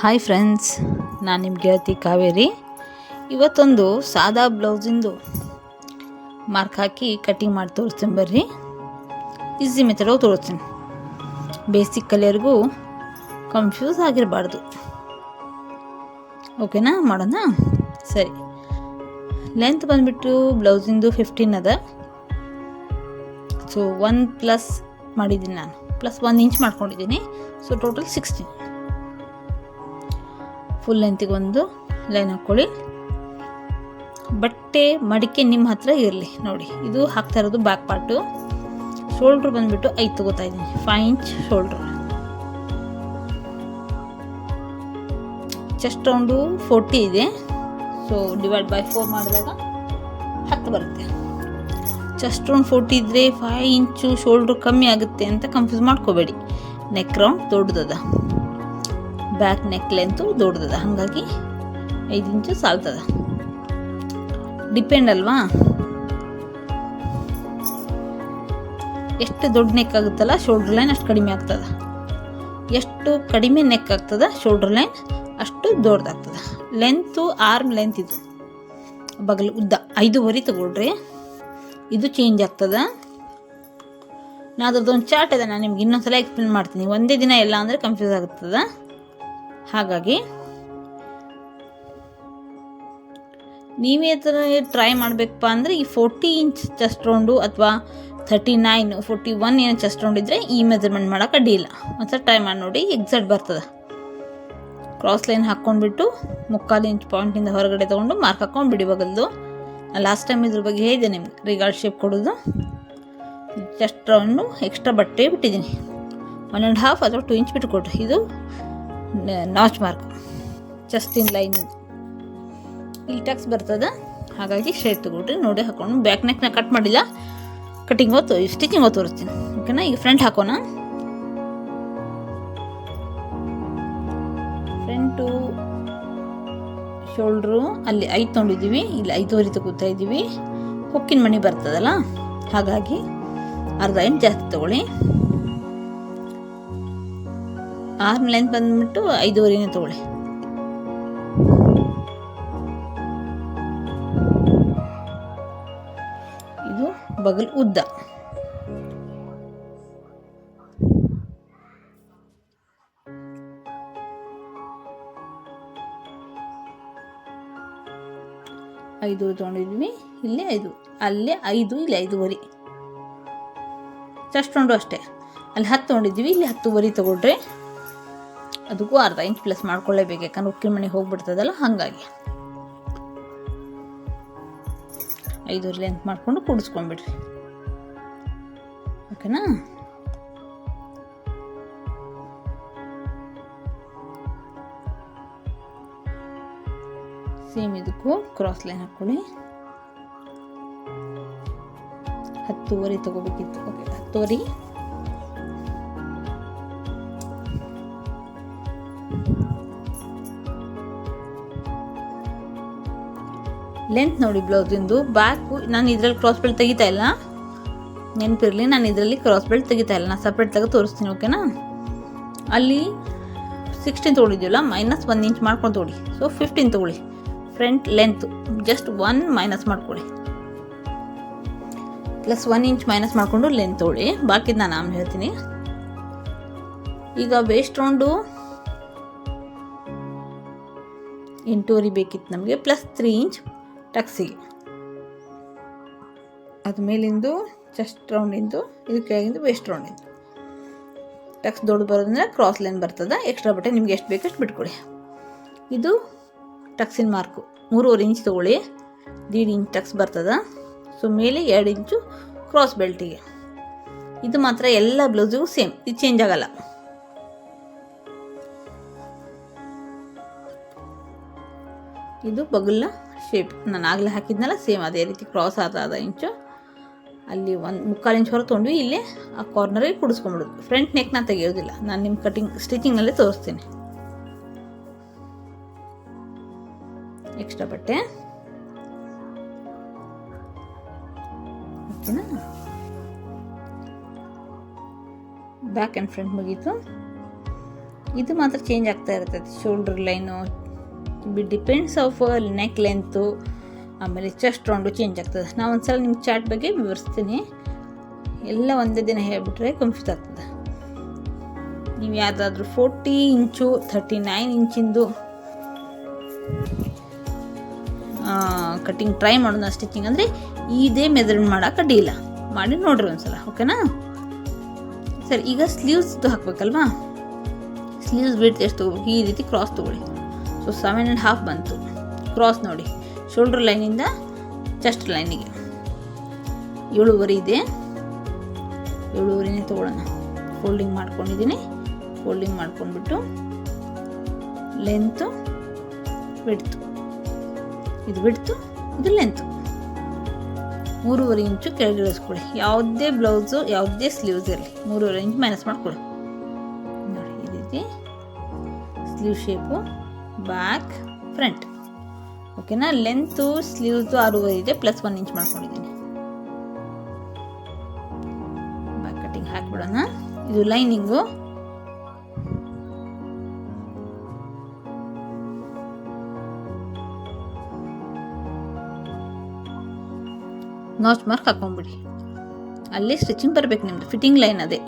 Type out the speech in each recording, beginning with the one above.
Hi friends, ನಾನು ನಿಮ್ಮ ಗೆಳತಿ ಕಾವೇರಿ. ಇವತ್ತೊಂದು ಸಾದಾ ಬ್ಲೌಸಿಂದು ಮಾರ್ಕ್ ಹಾಕಿ ಕಟಿಂಗ್ ಮಾಡಿ ತೋರಿಸ್ತೀನಿ. ಬರ್ರಿ, ಈಸಿ ಮೆಥಡಲ್ಲಿ ತೋರಿಸ್ತೀನಿ. ಬೇಸಿಕ್ ಕಲಿಯೋರಿಗೂ ಕನ್ಫ್ಯೂಸ್ ಆಗಿರಬಾರ್ದು. ಓಕೆನಾ? ಮಾಡೋಣ. ಸರಿ, ಲೆಂತ್ ಬಂದುಬಿಟ್ಟು ಬ್ಲೌಸಿಂದು 15 ಅದ. ಸೊ 1 ಪ್ಲಸ್ ಮಾಡಿದ್ದೀನಿ, ನಾನು ಪ್ಲಸ್ 1 ಇಂಚ್ ಮಾಡ್ಕೊಂಡಿದ್ದೀನಿ. So total 16. ಫುಲ್ ಲೆಂತಿಗೆ ಒಂದು ಲೈನ್ ಹಾಕ್ಕೊಳ್ಳಿ. ಬಟ್ಟೆ ಮಡಿಕೆ ನಿಮ್ಮ ಹತ್ರ ಇರಲಿ. ನೋಡಿ, ಇದು ಹಾಕ್ತಾ ಇರೋದು ಬ್ಯಾಕ್ ಪಾರ್ಟು. ಶೋಲ್ಡ್ರ್ ಬಂದುಬಿಟ್ಟು 5 ತಗೋತಾ ಇದ್ದೀನಿ. 5 ಇಂಚ್ ಶೋಲ್ಡ್ರ್. ಚೆಸ್ಟ್ ರೌಂಡು 40 ಇದೆ. ಸೊ ಡಿವೈಡ್ ಬೈ 4 ಮಾಡಿದಾಗ 10 ಬರುತ್ತೆ. ಚೆಸ್ಟ್ ರೌಂಡ್ 40 ಇದ್ದರೆ 5 ಇಂಚು ಶೋಲ್ಡ್ರು ಕಮ್ಮಿ ಆಗುತ್ತೆ ಅಂತ ಕನ್ಫ್ಯೂಸ್ ಮಾಡ್ಕೋಬೇಡಿ. ನೆಕ್ ರೌಂಡ್ ದೊಡ್ಡದದ, ಬ್ಯಾಕ್ ನೆಕ್ ಲೆಂತು ದೊಡ್ಡದದ, ಹಾಗಾಗಿ 5 ಇಂಚು ಸಾಲ್ತದ. ಡಿಪೆಂಡ್ ಅಲ್ವಾ, ಎಷ್ಟು ದೊಡ್ಡ ನೆಕ್ ಆಗುತ್ತಲ್ಲ ಶೋಲ್ಡ್ರ್ ಲೈನ್ ಅಷ್ಟು ಕಡಿಮೆ ಆಗ್ತದೆ. ಎಷ್ಟು ಕಡಿಮೆ ನೆಕ್ ಆಗ್ತದೆ ಶೋಲ್ಡ್ರ್ ಲೈನ್ ಅಷ್ಟು ದೊಡ್ಡದಾಗ್ತದೆ. ಲೆಂತು ಆರ್ಮ್ ಲೆಂತ್, ಇದು ಬಗಲು ಉದ್ದ 5.5 ತಗೊಳ್ರಿ. ಇದು ಚೇಂಜ್ ಆಗ್ತದೆ. ನಾನು ಅದ್ರದ್ದೊಂದು ಚಾರ್ಟ್ ಇದೆ, ನಾನು ನಿಮ್ಗೆ ಇನ್ನೊಂದು ಸಲ ಎಕ್ಸ್ಪ್ಲೇನ್ ಮಾಡ್ತೀನಿ. ಒಂದೇ ದಿನ ಎಲ್ಲ ಅಂದರೆ ಕನ್ಫ್ಯೂಸ್ ಆಗುತ್ತದೆ. ಹಾಗಾಗಿ ನೀವೇ ಥರ ಟ್ರೈ ಮಾಡಬೇಕಪ್ಪ ಅಂದರೆ ಈ 40 ಇಂಚ್ ಚೆಸ್ಟ್ ರೌಂಡು ಅಥವಾ 39, 41 ಏನೋ ಚೆಸ್ಟ್ ರೌಂಡ್ ಇದ್ದರೆ ಈ ಮೆಜರ್ಮೆಂಟ್ ಮಾಡೋಕೆ ಅಡ್ಡಿಲ್ಲ. ಒಂದ್ಸಲ ಟ್ರೈ ಮಾಡಿ ನೋಡಿ, ಎಕ್ಸಾಕ್ಟ್ ಬರ್ತದೆ. ಕ್ರಾಸ್ ಲೈನ್ ಹಾಕ್ಕೊಂಡ್ಬಿಟ್ಟು 3/4 ಇಂಚ್ ಪಾಯಿಂಟಿಂದ ಹೊರಗಡೆ ತೊಗೊಂಡು ಮಾರ್ಕ್ ಹಾಕ್ಕೊಂಡು ಬಿಡಿ ಬಗಲ್ದು. ನಾನು ಲಾಸ್ಟ್ ಟೈಮ್ ಇದ್ರ ಬಗ್ಗೆ ಹೇಳಿದೆ ನಿಮ್ಗೆ, ರಿಗಾರ್ಡ್ ಶೇಪ್ ಕೊಡೋದು. ಚೆಸ್ಟ್ ರೌಂಡು ಎಕ್ಸ್ಟ್ರಾ ಬಟ್ಟೆ ಬಿಟ್ಟಿದ್ದೀನಿ. 1.5 ಅಥವಾ 2 ಇಂಚ್ ಬಿಟ್ಟು ಕೊಡ್ರಿ. ಇದು ನಾಚ್ ಮಾರ್ಕ್, ಚೆಸ್ಟಿನ ಲೈನ್ ಇಲ್ಲಿ ಟಕ್ಸ್ ಬರ್ತದೆ. ಹಾಗಾಗಿ ಸ್ಟ್ರೈಟ್ ತಗೊಳ್ರಿ. ನೋಡಿ ಹಾಕೊಂಡು ಬ್ಯಾಕ್ ನೆಕ್ನ ಕಟ್ ಮಾಡಿಲ್ಲ, ಸ್ಟಿಚಿಂಗ್ ತೋರಿಸ್ತೀನಿ. ಓಕೆನಾ? ಈಗ ಫ್ರಂಟ್ ಹಾಕೋಣ. ಫ್ರಂಟು ಶೋಲ್ಡ್ರು ಅಲ್ಲಿ 5 ತೊಗೊಂಡಿದ್ದೀವಿ, ಇಲ್ಲಿ 5.5 ತಗೋತಾ ಇದ್ದೀವಿ. ಹೊಕ್ಕಿನ ಮಣಿ ಬರ್ತದಲ್ಲ, ಹಾಗಾಗಿ ಅರ್ಧ ಇಂಚ್ ಜಾಸ್ತಿ ತಗೊಳ್ಳಿ. ಆರ್ಮ್ ಲೆಂತ್ ಬಂದ್ಬಿಟ್ಟು 5.5 ತಗೊಳ್ಳಿ. ಇದು ಬಗಲ್ ಉದ್ದ. ಐದು ತೊಗೊಂಡಿದ್ವಿ, ಇಲ್ಲಿ 5, ಅಲ್ಲೇ 5, ಇಲ್ಲಿ 5.5. ಚೆಸ್ಟ್ ರೌಂಡು ಅಷ್ಟೇ, ಅಲ್ಲಿ 10 ತೊಗೊಂಡಿದ್ದೀವಿ, ಇಲ್ಲಿ 10.5 ತಗೊಳ್ರಿ. ಅದಕ್ಕೂ ಅರ್ಧ ಇಂಚ್ ಪ್ಲಸ್ ಮಾಡ್ಕೊಳ್ಳೇಬೇಕು, ಯಾಕಂದ್ರೆ ಉಕ್ಕಿನ ಮನೆಗೆ ಹೋಗ್ಬಿಡ್ತದಲ್ಲ, ಹಾಗಾಗಿ 5 ಲೆಂತ್ ಮಾಡಿಕೊಂಡು ಕೂಡಿಸ್ಕೊಂಡ್ಬಿಡ್ರಿ. ಓಕೆನಾ? ಸೇಮ್ ಇದಕ್ಕೂ ಕ್ರಾಸ್ ಲೈನ್ ಹಾಕ್ಕೊಳ್ಳಿ. 10.5 ತಗೋಬೇಕಿತ್ತು. ಓಕೆ, 10.5. ಲೆಂತ್ ನೋಡಿ ಬ್ಲೌಸಿಂದು. ಬ್ಯಾಕು ನಾನು ಇದರಲ್ಲಿ ಕ್ರಾಸ್ ಬೆಲ್ಟ್ ತೆಗಿತಾ ಇಲ್ಲ, ನೆನಪಿರಲಿ. ನಾನು ಇದರಲ್ಲಿ ಕ್ರಾಸ್ ಬೆಲ್ಟ್ ತೆಗಿತಾ ಇಲ್ಲ, ನಾನು ಸಪ್ರೇಟ್ ತೆಗೆದು ತೋರಿಸ್ತೀನಿ. ಓಕೆನಾ? ಅಲ್ಲಿ 16 ತೊಗೊಂಡಿದ್ದೀವಲ್ಲ, -1 ಇಂಚ್ ಮಾಡ್ಕೊಂಡು ತೊಗೊಳ್ಳಿ. ಸೊ 15 ತೊಗೊಳ್ಳಿ. ಫ್ರಂಟ್ ಲೆಂತ್ ಜಸ್ಟ್ 1 ಮೈನಸ್ ಮಾಡ್ಕೊಳ್ಳಿ, ಪ್ಲಸ್ 1 ಇಂಚ್ ಮೈನಸ್ ಮಾಡಿಕೊಂಡು ಲೆಂತ್ ತೊಗೊಳ್ಳಿ. ಬಾಕಿದ್ದು ನಾನು ಆಮೇಲೆ ಹೇಳ್ತೀನಿ. ಈಗ ವೇಸ್ಟ್ ರೌಂಡು 8.5 ಬೇಕಿತ್ತು ನಮಗೆ, ಪ್ಲಸ್ 3 ಇಂಚ್ ಟಕ್ಸಿಗೆ. ಅದು ಮೇಲಿಂದು ಚೆಸ್ಟ್ ರೌಂಡಿಂದು, ಇದು ಕೆಳಗಿಂದು ವೇಸ್ಟ್ ರೌಂಡಿಂದು. ಟಕ್ಸ್ ದೊಡ್ಡ ಬರೋದ್ರಿಂದ ಕ್ರಾಸ್ ಲೈನ್ ಬರ್ತದೆ. ಎಕ್ಸ್ಟ್ರಾ ಬಟ್ಟೆ ನಿಮ್ಗೆ ಎಷ್ಟು ಬೇಕಷ್ಟು ಬಿಟ್ಕೊಡಿ. ಇದು ಟಕ್ಸಿನ ಮಾರ್ಕು 3.5 ಇಂಚ್ ತೊಗೊಳ್ಳಿ. 1.5 ಇಂಚ್ ಟಕ್ಸ್ ಬರ್ತದೆ. ಸೊ ಮೇಲೆ 2 ಇಂಚು ಕ್ರಾಸ್ ಬೆಲ್ಟಿಗೆ. ಇದು ಮಾತ್ರ ಎಲ್ಲ ಬ್ಲೌಸಿಗೂ ಸೇಮ್, ಇದು ಚೇಂಜ್ ಆಗಲ್ಲ. ಇದು ಬಗಲ್ನ ಶೇಪ್ ನಾನು ಆಗಲೇ ಹಾಕಿದ್ನಲ್ಲ, ಸೇಮ್ ಅದೇ ರೀತಿ ಕ್ರಾಸ್ ಆದ ಇಂಚು. ಅಲ್ಲಿ 1/4 ಇಂಚ್ ಹೊರ ತೊಗೊಂಡ್ವಿ, ಇಲ್ಲೇ ಆ ಕಾರ್ನರಿಗೆ ಕುಡಿಸ್ಕೊಂಬಿಡೋದು. ಫ್ರಂಟ್ ನೆಕ್ ನಾನು ತೆಗೆಯೋದಿಲ್ಲ, ನಾನು ನಿಮ್ಮ ಸ್ಟಿಚಿಂಗ್ನಲ್ಲೇ ತೋರಿಸ್ತೀನಿ. ಎಕ್ಸ್ಟ್ರಾ ಬಟ್ಟೆ. ಓಕೆನಾ? ಬ್ಯಾಕ್ ಆ್ಯಂಡ್ ಫ್ರಂಟ್ ಮುಗೀತು. ಇದು ಮಾತ್ರ ಚೇಂಜ್ ಆಗ್ತಾ ಇರ್ತೈತೆ. Shoulder line depends of neck length, ಆಮೇಲೆ ಚೆಸ್ಟ್ ರೌಂಡು ಚೇಂಜ್ ಆಗ್ತದೆ. ನಾನು ಒಂದು ಸಲ ನಿಮ್ಮ ಚಾರ್ಟ್ ಬಗ್ಗೆ ವಿವರಿಸ್ತೀನಿ. ಎಲ್ಲ ಒಂದೇ ದಿನ ಹೇಳ್ಬಿಟ್ರೆ ಕನ್ಫ್ಯೂಸ್ ಆಗ್ತದೆ. ನೀವು ಯಾವುದಾದ್ರೂ 40 ಇಂಚು 39 ಇಂಚಿಂದು ಕಟ್ಟಿಂಗ್ ಟ್ರೈ ಮಾಡೋಣ ಸ್ಟಿಚಿಂಗ್ ಅಂದರೆ ಇದೇ ಮೆಜರ್ಮೆಂಟ್ ಮಾಡೋಕೆ ಅಡ್ಡಿಲ್ಲ, ಮಾಡಿ ನೋಡ್ರಿ ಒಂದ್ಸಲ. ಓಕೆನಾ? ಸರಿ, ಈಗ ಸ್ಲೀವ್ಸ್ದು ಹಾಕಬೇಕಲ್ವಾ? ಸ್ಲೀವ್ಸ್ ಬಿಡ್ತು ಎಷ್ಟು ತೊಗೋಬೇಕು? ಈ ರೀತಿ ಕ್ರಾಸ್ ತೊಗೊಳ್ಳಿ. ಸೊ 7.5 ಬಂತು. ಕ್ರಾಸ್ ನೋಡಿ, ಶೋಲ್ಡರ್ ಲೈನಿಂದ ಚೆಸ್ಟ್ ಲೈನಿಗೆ 7.5 ಇದೆ. 7.5ನೇ ತೊಗೊಳ್ಳೋಣ. ಫೋಲ್ಡಿಂಗ್ ಮಾಡ್ಕೊಂಡಿದ್ದೀನಿ. ಫೋಲ್ಡಿಂಗ್ ಮಾಡ್ಕೊಂಡ್ಬಿಟ್ಟು ಲೆಂತು ಬಿಡ್ತು, ಇದು ಬಿಡ್ತು, ಇದು ಲೆಂತು 3.5 ಇಂಚು ಕೆಳಗೆ ಇಳಿಸ್ಕೊಳ್ಳಿ. ಯಾವುದೇ ಬ್ಲೌಸು ಯಾವುದೇ ಸ್ಲೀವ್ಸ್ ಇರಲಿ 3.5 ಇಂಚು ಮೈನಸ್ ಮಾಡ್ಕೊಳ್ಳಿ. ನೋಡಿ ಈ ರೀತಿ ಸ್ಲೀವ್ ಶೇಪು, ಬ್ಯಾಕ್ ಫ್ರಂಟ್. ಓಕೆನಾ? ಲೆಂತು ಸ್ಲೀವ್ಸು 6.5 ಇದೆ, ಪ್ಲಸ್ 1 ಇಂಚ್ ಮಾಡ್ಕೊಂಡಿದ್ದೀನಿ. ಬ್ಯಾಕ್ ಕಟ್ಟಿಂಗ್ ಹಾಕ್ಬಿಡೋಣ. ಇದು ಲೈನಿಂಗು. ನಾಚ್ ಮಾರ್ಕ್ ಹಾಕೊಂಡ್ಬಿಡಿ. ಅಲ್ಲಿ ಸ್ಟಿಚಿಂಗ್ ಬರಬೇಕು ನಿಮ್ಮದು. ಫಿಟ್ಟಿಂಗ್ ಲೈನ್ ಅದೇ.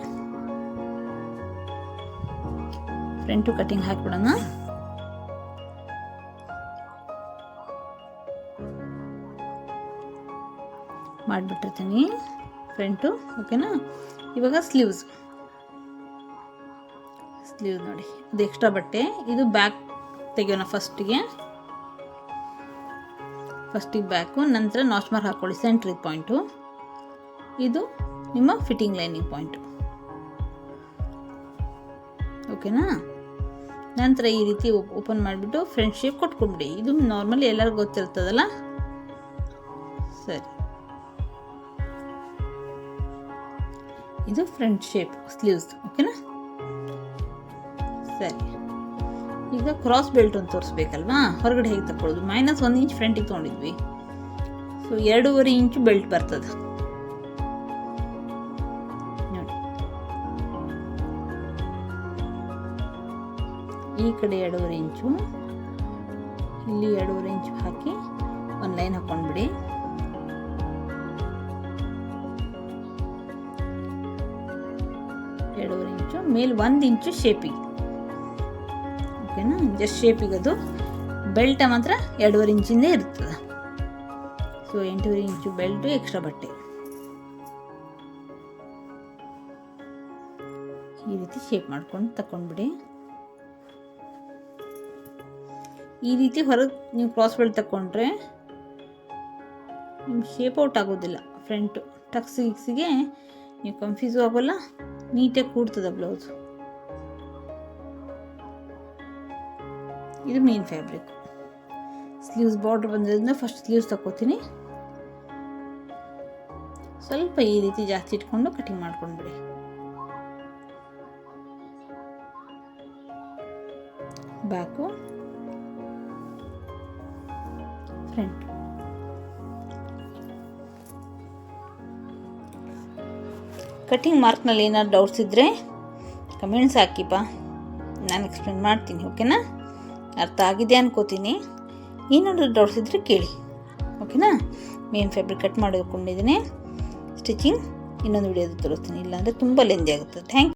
ಫ್ರಂಟು ಕಟ್ಟಿಂಗ್ ಹಾಕ್ಬಿಡೋಣ. ಮಾಡಿಬಿಟ್ಟಿರ್ತೀನಿ ಫ್ರಂಟು. ಓಕೆನಾ? ಇವಾಗ ಸ್ಲೀವ್ಸ್ ನೋಡಿ, ಇದು ಎಕ್ಸ್ಟ್ರಾ ಬಟ್ಟೆ. ಇದು ಬ್ಯಾಕ್ ತೆಗೆಯೋಣ. ಫಸ್ಟಿಗೆ ಬ್ಯಾಕು, ನಂತರ ನಾಚ್ ಮಾರ್ಕ್ ಹಾಕ್ಕೊಳ್ಳಿ. ಸೆಂಟ್ರಿ ಪಾಯಿಂಟು ಇದು ನಿಮ್ಮ ಫಿಟ್ಟಿಂಗ್ ಲೈನಿಂಗ್ ಪಾಯಿಂಟು. ಓಕೆನಾ? ನಂತರ ಈ ರೀತಿ ಓಪನ್ ಮಾಡಿಬಿಟ್ಟು ಫ್ರಂಟ್ ಶೇಪ್ ಕೊಟ್ಕೊಂಡ್ಬಿಡಿ. ಇದು ನಾರ್ಮಲಿ ಎಲ್ಲರಿಗೂ ಗೊತ್ತಿರ್ತದಲ್ಲ. ಸರಿ, ಇದು ಫ್ರಂಟ್ ಶೇಪ್ ಸ್ಲೀವ್ಸ್. ಓಕೆನಾ? ಸರಿ, ಈಗ ಕ್ರಾಸ್ ಬೆಲ್ಟ್ ಒಂದು ತೋರಿಸ್ಬೇಕಲ್ವಾ? ಹೊರಗಡೆ ಹೇಗೆ ತಗೊಳ್ಳೋದು? -1 ಇಂಚ್ ಫ್ರಂಟಿಗೆ ತೊಗೊಂಡಿದ್ವಿ. ಸೊ 2.5 ಇಂಚು ಬೆಲ್ಟ್ ಬರ್ತದೆ ನೋಡಿ. ಈ ಕಡೆ 2.5 ಇಂಚು, ಇಲ್ಲಿ 2.5 ಇಂಚು ಹಾಕಿ ಒಂದು ಲೈನ್ ಹಾಕೊಂಡ್ಬಿಡಿ. ಇಂಚು ಮೇಲೆ 1 ಇಂಚು ಶೇಪಿಗೆ. ಓಕೆನಾ? ಜಸ್ಟ್ ಶೇಪಿಗೆ. ಅದು ಬೆಲ್ಟ ಮಾತ್ರ 2.5 ಇಂಚಿಂದ ಇರ್ತದೆ. ಸೊ 8.5 ಇಂಚು ಬೆಲ್ಟು, ಎಕ್ಸ್ಟ್ರಾ ಬಟ್ಟೆ. ಈ ರೀತಿ ಶೇಪ್ ಮಾಡ್ಕೊಂಡು ತಗೊಂಡ್ಬಿಡಿ. ಈ ರೀತಿ ಹೊರಗೆ ನೀವು ಕ್ರಾಸ್ ಬೆಲ್ಟ್ ತಗೊಂಡ್ರೆ ನಿಮ್ಮ ಶೇಪ್ ಔಟ್ ಆಗೋದಿಲ್ಲ. ಫ್ರಂಟು ಟಕ್ಸಿಗೆ ನೀವು ಕನ್ಫ್ಯೂಸು ಆಗೋಲ್ಲ, ನೀಟಾಗಿ ಕೂಡ್ತದೆ ಬ್ಲೌಸು. ಇದು ಮೇನ್ ಫ್ಯಾಬ್ರಿಕ್. ಸ್ಲೀವ್ಸ್ ಬಾರ್ಡ್ರ್ ಬಂದಿರೋದ್ರಿಂದ ಫಸ್ಟ್ ಸ್ಲೀವ್ಸ್ ತಗೋತೀನಿ. ಸ್ವಲ್ಪ ಈ ರೀತಿ ಜಾಸ್ತಿ ಇಟ್ಕೊಂಡು ಕಟಿಂಗ್ ಮಾಡ್ಕೊಂಡ್ಬಿಡಿ. Back, front. ಕಟಿಂಗ್ ಮಾರ್ಕ್ನಲ್ಲಿ ಏನಾದ್ರು ಡೌಟ್ಸ್ ಇದ್ದರೆ ಕಮೆಂಟ್ಸ್ ಹಾಕಿಪ್ಪ, ನಾನು ಎಕ್ಸ್ಪ್ಲೇನ್ ಮಾಡ್ತೀನಿ. ಓಕೆನಾ? ಅರ್ಥ ಆಗಿದೆ ಅನ್ಕೋತೀನಿ. ಏನಾದರೂ ಡೌಟ್ಸ್ ಇದ್ದರೆ ಕೇಳಿ. ಓಕೆನಾ? ಮೇನ್ ಫ್ಯಾಬ್ರಿಕ್ ಕಟ್ ಮಾಡಿಕೊಂಡಿದ್ದೀನಿ. ಸ್ಟಿಚಿಂಗ್ ಇನ್ನೊಂದು ವಿಡಿಯೋದು ತೋರಿಸ್ತೀನಿ, ಇಲ್ಲಾಂದರೆ ತುಂಬ ಲೆಂದಿ ಆಗುತ್ತೆ. Thank you.